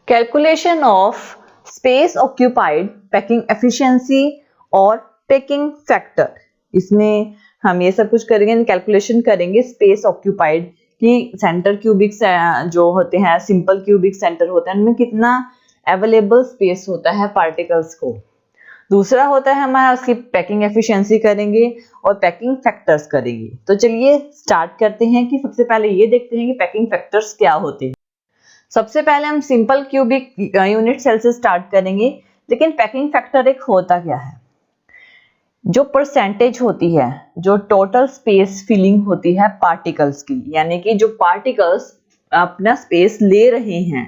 Calculation of space occupied, packing efficiency और packing factor. इसमें हम ये सब कुछ करेंगे, कैलकुलेशन करेंगे स्पेस ऑक्यूपाइड कि सेंटर क्यूबिक जो होते हैं, सिंपल क्यूबिक सेंटर होते हैं, उनमें कितना अवेलेबल स्पेस होता है पार्टिकल्स को। दूसरा होता है हमारा उसकी पैकिंग एफिशिएंसी करेंगे और पैकिंग फैक्टर्स करेंगे। तो चलिए स्टार्ट करते हैं कि सबसे पहले ये देखते हैं कि पैकिंग फैक्टर्स क्या होते हैं। सबसे पहले हम सिंपल क्यूबिक यूनिट सेल से स्टार्ट करेंगे, लेकिन पैकिंग फैक्टर एक होता क्या है? जो परसेंटेज होती है, जो टोटल स्पेस फिलिंग होती है पार्टिकल्स की, यानी कि जो पार्टिकल्स अपना स्पेस ले रहे हैं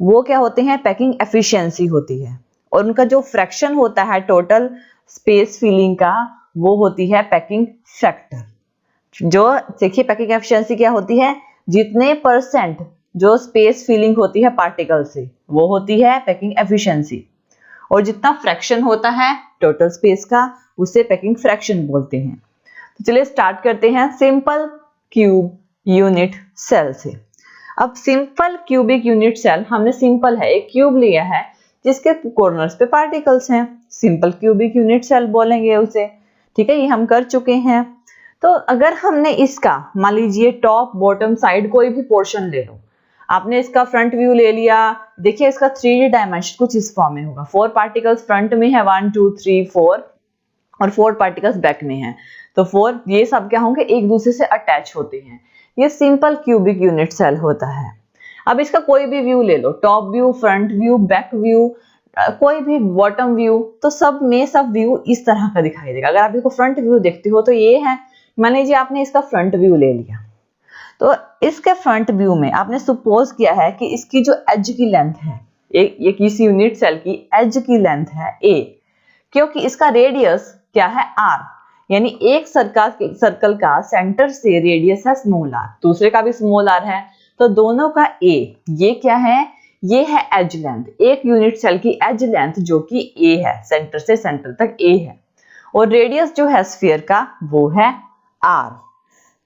वो क्या होते हैं? पैकिंग एफिशिएंसी होती है। और उनका जो फ्रैक्शन होता है टोटल स्पेस फिलिंग का, वो होती है पैकिंग फैक्टर। जो देखिए पैकिंग एफिशिएंसी क्या होती है? जितने परसेंट जो स्पेस फिलिंग होती है पार्टिकल से, वो होती है पैकिंग एफिशिएंसी। और जितना फ्रैक्शन होता है टोटल स्पेस का, उसे पैकिंग फ्रैक्शन बोलते हैं। तो चलिए स्टार्ट करते हैं सिंपल क्यूब यूनिट सेल से। अब सिंपल क्यूबिक यूनिट सेल, हमने सिंपल है, एक क्यूब लिया है जिसके कॉर्नर्स पे पार्टिकल्स हैं, सिंपल क्यूबिक यूनिट सेल बोलेंगे उसे। ठीक है, ये हम कर चुके हैं। तो अगर हमने इसका मान लीजिए टॉप बॉटम साइड कोई भी पोर्शन ले लो, आपने इसका फ्रंट व्यू ले लिया। देखिए इसका 3D डायमेंशन कुछ इस फॉर्म में होगा। 4 पार्टिकल्स फ्रंट में है, 1 2 3 4, और 4 पार्टिकल्स बैक में है। तो 4 ये सब क्या होंगे? एक दूसरे से अटैच होते हैं। ये सिंपल क्यूबिक यूनिट सेल होता है। अब इसका कोई भी व्यू ले लो, top view, front view, back view, कोई भी बॉटम व्यू, तो सब में सब व्यू इस तरह का दिखाई देगा। अगर आप इसको फ्रंट व्यू देखते हो तो ये है, मान लीजिए आपने इसका फ्रंट व्यू ले लिया, तो इसके फ्रंट व्यू में आपने सपोज किया है कि इसकी जो एज की लेंथ है, ये किसी यूनिट सेल की एज की लेंथ है a, क्योंकि इसका रेडियस क्या है r, यानी एक सर्कल का सेंटर से रेडियस है स्मॉल r, दूसरे का भी स्मॉल r है, तो दोनों का a, ये क्या है? ये है एज लेंथ, एक यूनिट सेल की एज लेंथ जो कि a है, सेंटर से सेंटर तक a है, और रेडियस जो है स्फीयर का वो है r।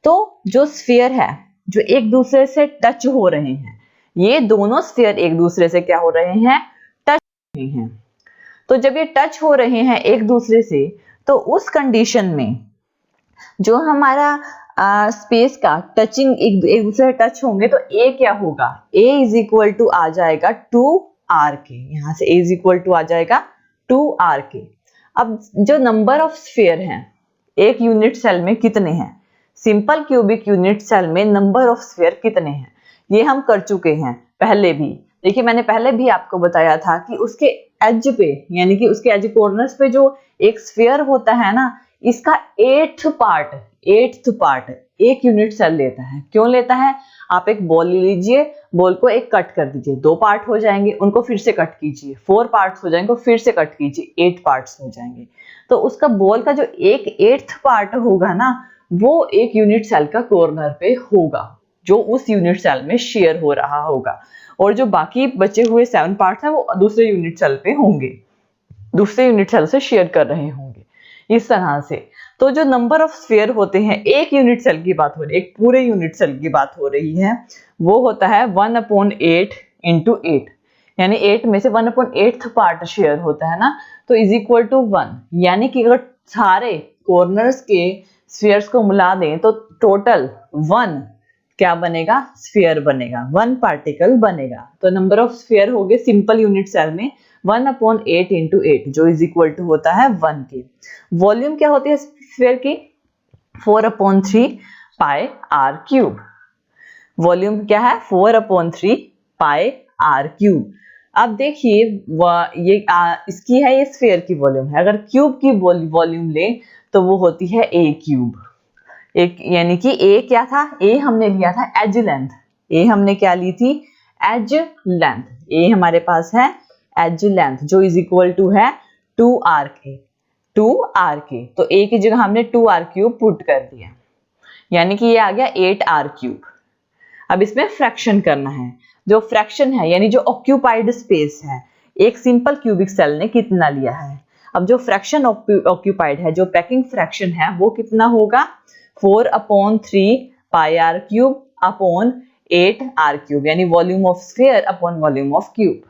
तो जो स्फीयर है जो एक दूसरे से टच हो रहे हैं, ये दोनों स्फीयर एक दूसरे से क्या हो रहे हैं? टच हो रहे हैं। तो जब ये टच हो रहे हैं एक दूसरे से, तो उस कंडीशन में जो हमारा स्पेस का टचिंग एक दूसरे से टच होंगे, तो a क्या होगा? a इज इक्वल टू आ जाएगा 2r के, यहां से a इज इक्वल टू आ जाएगा 2r के। अब जो नंबर ऑफ स्फीयर हैं एक यूनिट सेल में कितने हैं? सिंपल क्यूबिक यूनिट सेल में नंबर ऑफ स्फीयर कितने हैं ये हम कर चुके हैं पहले भी। देखिए मैंने पहले भी आपको बताया था कि उसके एज पे, यानी कि उसके एज कॉर्नर्स पे जो एक स्फीयर होता है ना, इसका 8th पार्ट एक यूनिट सेल लेता है। क्यों लेता है? आप एक बॉल ले लीजिए, बॉल को एक कट कर दीजिए, 2 पार्ट हो जाएंगे, उनको फिर से कट कीजिए, 4 पार्ट्स हो जाएंगे, फिर से कट कीजिए, 8 पार्ट्स हो जाएंगे। तो उसका बॉल का जो एक 8th पार्ट होगा ना, वो एक यूनिट सेल का कॉर्नर पे होगा, जो उस यूनिट सेल में शेयर हो रहा होगा, और जो बाकी बचे हुए 7 पार्ट्स हैं वो दूसरे यूनिट सेल पे होंगे, दूसरे यूनिट सेल से शेयर कर रहे होंगे, इस तरह से। तो जो नंबर ऑफ स्फीयर होते हैं, एक यूनिट सेल की बात हो रही है, एक पूरे यूनिट सेल की बात हो रही है, वो होता है 1/8 × 8, यानी 8 में से 1/8 पार्ट शेयर होता है ना, तो इज इक्वल टू 1। यानी कि अगर सारे कॉर्नर्स के स्फीयर्स को मिला दें तो टोटल 1 क्या बनेगा? स्फीयर बनेगा, 1 पार्टिकल बनेगा। तो नंबर ऑफ स्फीयर हो गए सिंपल यूनिट सेल में 1/8 × 8, जो इज इक्वल टू होता है 1 के। वॉल्यूम क्या होती है स्फीयर की? 4/3 πr³। वॉल्यूम क्या है? 4/3 πr³। अब देखिए ये इसकी है, ये स्फीयर की वॉल्यूम है। अगर क्यूब की वॉल्यूम ले तो वो होती है a³। एक यानी कि a क्या था? a हमने लिया था एज लेंथ, a हमने क्या ली थी? As length. a हमारे पास है एज लेंथ, जो इज इक्वल टू है 2r के, 2r के। तो a की जगह हमने 2r³ पुट कर दिया, यानी कि ये आ गया 8r³। अब इसमें फ्रैक्शन करना है। जो फ्रैक्शन है यानी जो ऑक्यूपाइड स्पेस है, एक सिंपल क्यूबिक सेल ने कितना लिया है। अब जो फ्रैक्शन ऑक्यूपाइड है, जो पैकिंग फ्रैक्शन है, वो कितना होगा? 4/3 πr³ 8r³ यानी volume of sphere upon volume of cube,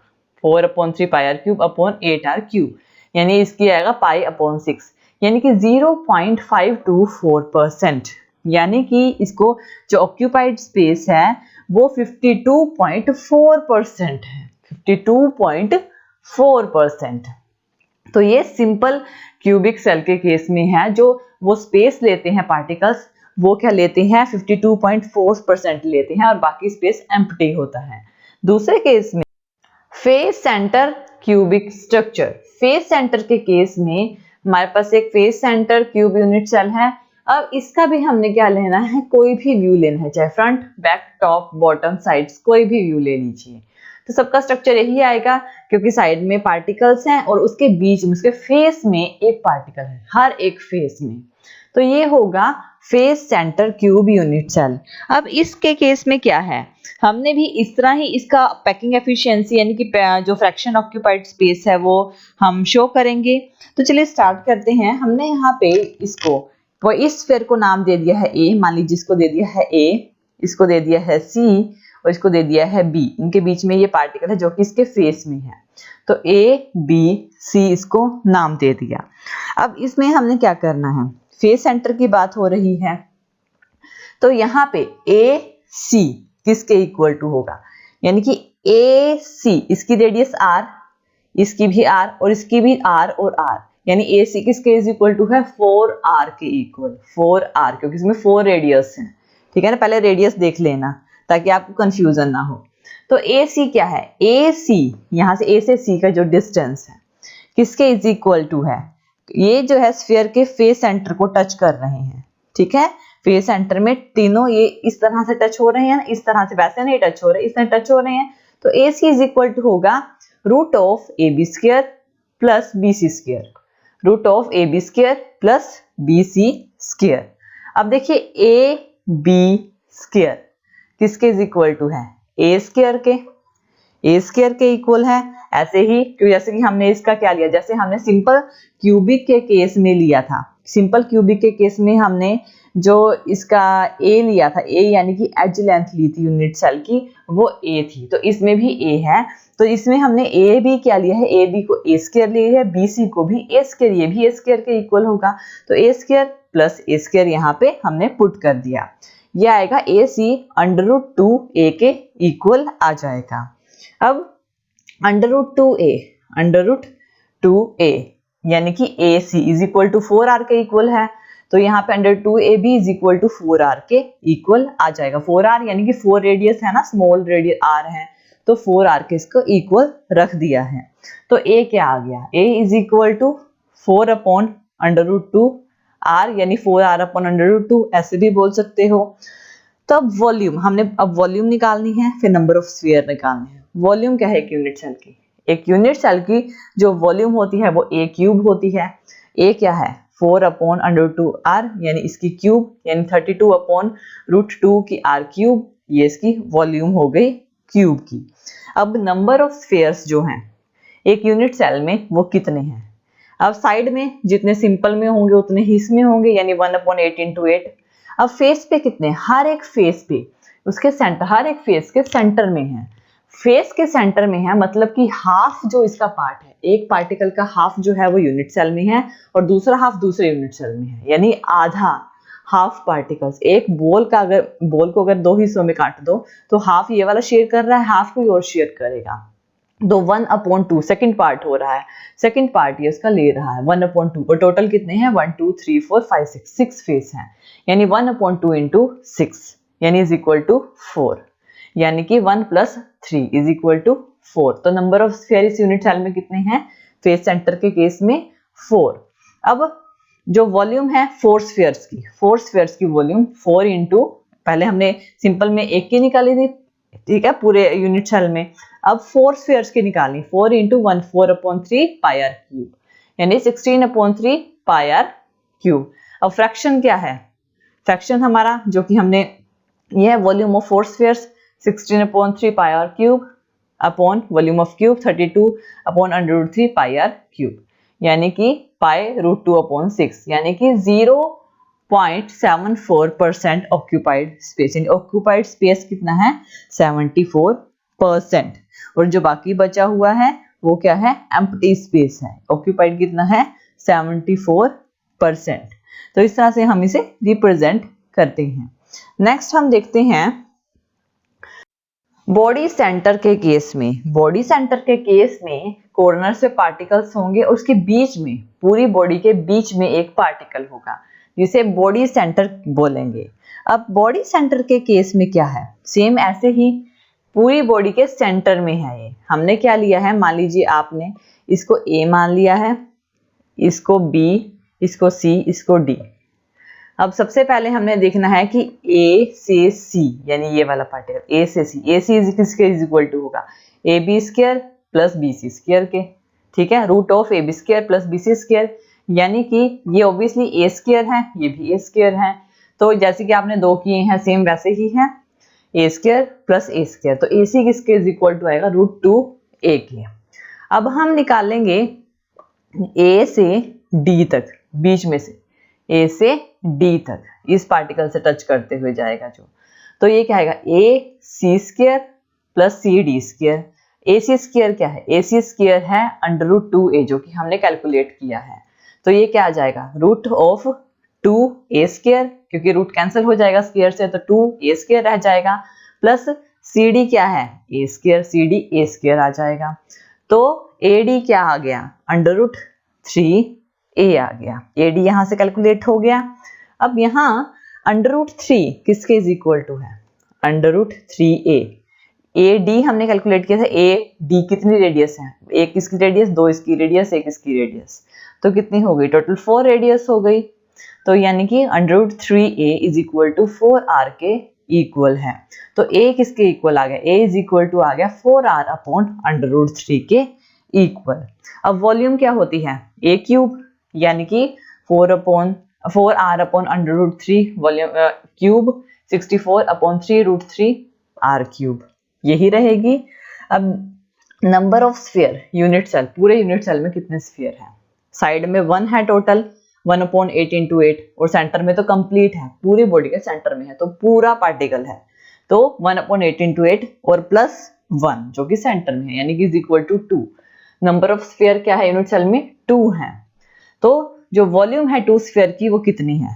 4/3 πr³ upon 8r³ यानी इसकी आएगा π/6 यानी कि 0.524%, यानी कि इसको जो ऑक्यूपाइड स्पेस है वो 52.4% है, 52.4%। तो ये सिंपल क्यूबिक सेल के केस में है, जो वो स्पेस लेते हैं पार्टिकल्स वो क्या लेते हैं 52.4% लेते हैं और बाकी स्पेस एम्प्टी होता है। दूसरे केस में face centre cubic structure, face centre के केस में हमारे पास एक face centre cube unit cell है। अब इसका भी हमने क्या लेना है, कोई भी व्यू लेना है, चाहे front back top bottom sides कोई भी व्यू ले लीजिए। तो सबका स्ट्रक्चर यही आएगा क्योंकि साइड में पार्टिकल्स हैं और उसके बीच में उसके फेस में एक पार्टिकल है, हर एक फेस में। तो ये होगा face centre cube unit cell. अब इसके केस में क्या है, हमने भी इस तरह ही इसका पैकिंग एफिशिएंसी यानी कि जो फ्रैक्शन ऑक्यूपाइड स्पेस है वो हम शो करेंगे। तो चलिए स्टार्ट करते हैं। हमने यहाँ पे इसको वो इस स्फीयर को नाम दे दिया है ए, मान लीजिए इसको दे दिया है ए, इसको दे दिया है सी और इसको दे दिया है बी। इनके बीच में ये पार्टिकल है जो कि इसके फेस में है, तो ए बी सी इसको नाम दे दिया। अब इसमें हमने क्या करना है, फेस सेंटर की बात हो रही है तो यहाँ पे ए सी किसके इक्वल टू होगा, यानी कि ए सी इसकी रेडियस आर, इसकी भी आर और इसकी भी आर और आर, यानी ए सी किसके इज इक्वल टू है 4r के इक्वल, 4r क्योंकि इसमें 4 रेडियस है। ठीक है ना, पहले रेडियस देख लेना ताकि आपको कंफ्यूजन ना हो। तो ए सी क्या है, ए सी यहाँ से ए से सी का जो डिस्टेंस है किसके इज इक्वल टू है, ये जो है स्फीयर के फेस सेंटर को टच कर रहे हैं। ठीक है, फेस सेंटर में तीनों ये इस तरह से टच हो रहे हैं, इस तरह से, वैसे नहीं टच हो रहे, इस तरह टच हो रहे हैं। तो A C is equal to होगा root of A B square plus B C square, root of A B square plus B C square. अब देखिए ए बी स्क्वायर किसके इज इक्वल टू है, ए स्क्वायर के इक्वल है। ऐसे ही क्यों, जैसे कि हमने इसका क्या लिया, जैसे हमने सिंपल क्यूबिक के केस में लिया था, सिंपल क्यूबिक के केस में हमने जो इसका ए लिया था, ए यानी कि एज लेंथ ली थी यूनिट सेल की, वो ए थी, तो इसमें भी ए है। तो इसमें हमने ए बी क्या लिया है, ए बी को ए स्क्वायर लिया है, बी सी को भी ए स्क्वायर, ये भी ए स्क्वायर के इक्वल होगा। तो ए स्क्वायर प्लस ए स्क्वायर यहाँ पे हमने पुट कर दिया, ये आएगा ए सी √2 ए के इक्वल आ जाएगा। अब √2a यानी कि ए C is equal to 4r के इक्वल है, तो यहाँ पे √2ab is equal to 4r के इक्वल आ जाएगा। 4r यानी कि 4 रेडियस है ना, स्मॉल रेडियस r है, तो 4r के इसको इक्वल रख दिया है। तो a क्या आ गया, a is equal to 4/√2r यानी 4r/√2 ऐसे भी बोल सकते हो। तो अब वॉल्यूम हमने, अब वॉल्यूम निकालनी है, फिर नंबर ऑफ स्फीयर निकालने हैं। वॉल्यूम क्या है एक यूनिट सेल की, एक यूनिट सेल की जो वॉल्यूम होती है वो a क्यूब होती है। a क्या है 4/√2r यानी इसकी क्यूब, यानी 32/√2 की r क्यूब, ये इसकी वॉल्यूम हो गई क्यूब की। अब नंबर ऑफ स्फीयर्स जो हैं एक यूनिट सेल में वो कितने हैं, अब साइड में जितने सिंपल में होंगे उतने ही इसमें होंगे, यानी 1/8 × 8। अब फेस पे कितने, हर एक फेस पे उसके सेंटर, हर एक फेस के सेंटर में है, फेस के सेंटर में है, मतलब कि हाफ जो इसका पार्ट है, एक पार्टिकल का हाफ जो है वो यूनिट सेल में है और दूसरा हाफ दूसरे यूनिट सेल में है, यानी आधा हाफ पार्टिकल्स। एक बॉल का, अगर बॉल को अगर 2 हिस्सों में काट दो तो हाफ ये वाला शेयर कर रहा है, हाफ कोई और शेयर करेगा, तो 1/2 सेकंड पार्ट हो रहा है, सेकंड पार्ट ये उसका ले रहा है 1/2। और टोटल कितने हैं 1 2 3 4 5 6 फेस हैं, यानी 1/2 × 6 यानी इज इक्वल टू 4, यानी कि 1 + 3 इज इक्वल टू 4। तो नंबर ऑफ स्फीयर इस यूनिट सेल में कितने हैं, फेस सेंटर के केस में 4। अब जो वॉल्यूम है 4 स्फीयर्स की वॉल्यूम 4 × पहले हमने सिंपल में एक की निकाली थी, ठीक है, पूरे यूनिट सेल में। अब 4 स्फीयर्स की निकालनी, 4 × 1 4/3 πr³, यानी 16/3 πr³। अब फ्रैक्शन क्या है, फ्रैक्शन हमारा जो कि हमने, यह है volume of 4 spheres 16/3 πr³ upon volume of cube 32/√3 πr³, यानी कि π√2/6, यानी कि 0 0.74% ऑक्यूपाइड स्पेस, यानी ऑक्यूपाइड स्पेस कितना है 74%, और जो बाकी बचा हुआ है वो क्या है एम्प्टी स्पेस है। ऑक्यूपाइड कितना है 74%। तो इस तरह से हम इसे रिप्रेजेंट करते हैं। नेक्स्ट हम देखते हैं बॉडी सेंटर के केस में। बॉडी सेंटर के केस में कॉर्नर से पार्टिकल्स होंगे और उसके बीच में, पूरी बॉडी के बीच में एक पार्टिकल होगा जिसे बॉडी सेंटर बोलेंगे। अब बॉडी सेंटर के केस में क्या है, सेम ऐसे ही पूरी बॉडी के सेंटर में है ये। हमने क्या लिया है, मान लीजिए आपने इसको ए मान लिया है, इसको बी, इसको सी, इसको डी। अब सबसे पहले हमने देखना है कि ए से सी, यानी ये वाला पार्टिकल ए से सी, ए सी किसके इज इक्वल टू होगा A B square plus B C square के, ठीक है, root of A B square plus B C square, यानी कि ये ऑब्वियसली ए स्क्वायर है, ये भी ए स्क्वायर है। तो जैसे कि आपने दो किए हैं सेम वैसे ही है, ए स्क्वायर प्लस ए स्क्वायर, तो ए सी किसके इज इक्वल टू आएगा रूट 2 ए के। अब हम निकालेंगे ए से डी तक, बीच में से ए से डी तक इस पार्टिकल से टच करते हुए जाएगा जो, तो ये क्या आएगा a c square plus c d square. A c square क्या है, ए सी स्क्वायर है अंडर रूट 2 ए, जो कि हमने कैलकुलेट किया है। तो ये क्या आ जाएगा रूट ऑफ 2 ए स्क्वायर, क्योंकि रूट कैंसिल हो जाएगा स्क्वायर से, तो 2 ए स्क्वायर रह जाएगा, प्लस सी डी क्या है ए square, c d a square आ जाएगा। तो ए डी क्या आ गया अंडर रूट 3 ए आ गया, ए डी यहाँ से कैलकुलेट हो गया। अब यहाँ अंडर रूट 3 किसके इज इक्वल टू है अंडर रूट 3 ए डी हमने कैलकुलेट किया था, ए डी कितनी रेडियस है, एक इसकी रेडियस, दो इसकी रेडियस, एक इसकी रेडियस, तो कितनी हो गई टोटल 4 रेडियस हो गई। तो यानी कि under root 3a is equal to 4r के इक्वल है। तो a किसके इक्वल आ गया, a इज इक्वल टू आ गया 4r अपॉन अंडर रूट 3 के इक्वल। अब वॉल्यूम क्या होती है a क्यूब, यानी कि 4r upon under root 3 volume cube 64 upon 3 root 3 r cube, यही रहेगी। अब number of sphere unit cell, पूरे यूनिट सेल में कितने स्फीयर हैं, साइड में 1 है टोटल, 1/8 into 8, और सेंटर में तो कंप्लीट है, पूरी बॉडी के सेंटर में है, तो पूरा पार्टिकल है, तो 1/8 into 8 और प्लस 1 जो कि सेंटर में है, यानी कि is equal to 2। Number of sphere क्या है यूनिट सेल में 2 है। तो जो वॉल्यूम है 2 स्फीयर की वो कितनी है,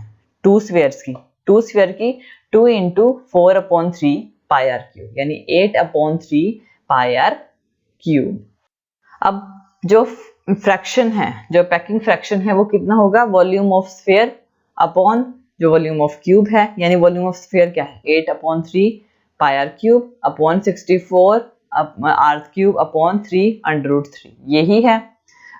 2 स्फीयर्स की 2 into 4/3 पाई आर क्यूब, यानी 8/3 पाई आर क्यूब। अब जो फ्रैक्शन है, जो पैकिंग फ्रैक्शन है वो कितना होगा, वॉल्यूम ऑफ स्फीयर अपॉन जो वॉल्यूम ऑफ क्यूब है, यानी वॉल्यूम ऑफ स्फीयर क्या है 8/3 pi r cube upon 64 r cube upon 3 under root 3, यही है।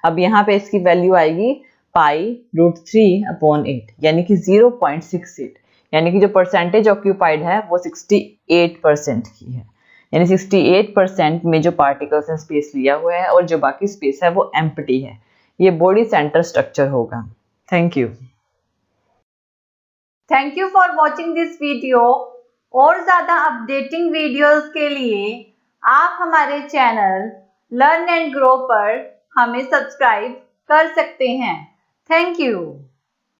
अब यहाँ पे इसकी वैल्यू आएगी पाई रूट 3/8, यानी कि 0.68, यानी कि जो परसेंटेज ऑक्यूपाइड है वो 68% की है, यानी 68% में जो पार्टिकल्स ने स्पेस लिया हुआ है और जो बाकी स्पेस है वो एम्प्टी है। ये बॉडी सेंटर स्ट्रक्चर होगा। Thank you for watching this video. और ज़्यादा अपडेटिंग वीडियोस के लिए आप हमारे चैनल लर्न एंड ग्रो पर हमें सब्सक्राइब कर सकते हैं। Thank you.